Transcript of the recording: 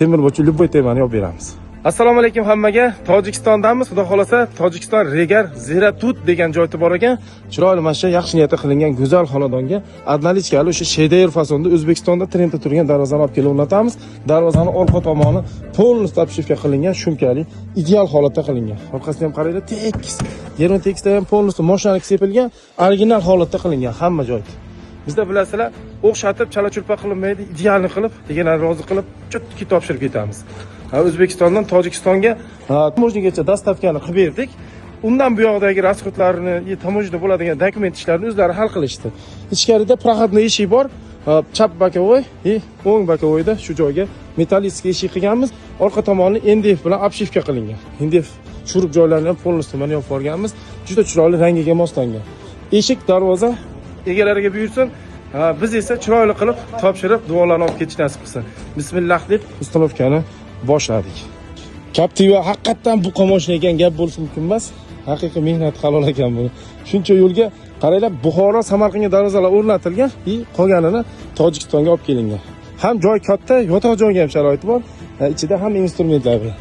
Temirbo'chi Lyubboy temani yopib beramiz. Assalomu alaykum hammaga. Tojikistondamiz. Xudo xolasa Tojikiston Regar Ziratut degan joyda bor ekan. Chiroyli mana shu yaxshi niyatda qilingan go'zal xonadonga adnalichkali o'sha shedeyr fasonda O'zbekistonda trendda turgan darvozani olib kelib o'rnatamiz. Darvozani orqa tomoni polностью обшивка qilingan, shumkali, ideal holatda qilingan. Orqasini ham qaranglar, tekis. Yerin tekisda ham polностью moshinalik sepilgan, original holatda qilingan hamma joyda. Bizda bilasizlar, o'xshatib chala-chulpa qilinmaydi, idealni qilib, deganlarni rozi qilib, chutki topshirib ketamiz. O'zbekistondan Tojikistonga tamojnigacha dastavkani qilib berdik. Undan bu yoqdagi rasxodlarni, tamojda bo'ladigan dokument ishlarini o'zlari hal qilishdi. Ichkarida proxodniy eshik bor, chap bokovoy, o'ng bokovoyda shu joyga metallический eshik qilganmiz. Orqa tomoni NDF bilan обшивка qilingan. NDF churib joylarini ham polностью mana yopib borganmiz. Juda chiroyli rangiga moslangan. Eshik, darvoza egalariga buyursin. Biz esa chiroyli qilib topshirib, duolarni olib ketish nasib qilsin. Bismillah deb ustalovkani boshladik. Captiva haqiqatan bu qo'moshni ekan gap bo'lishi mumkin emas. Haqiqiy mehnat halol ekan bu. Shuncha yo'lga qaranglar, Buxoro, Samarqandga darvozalar o'rnatilgan, qolganini Tojikistonga olib kelingan. Ham joy katta, yotoq joyga ham sharoiti bor. Ichida ham instrumentlar bor.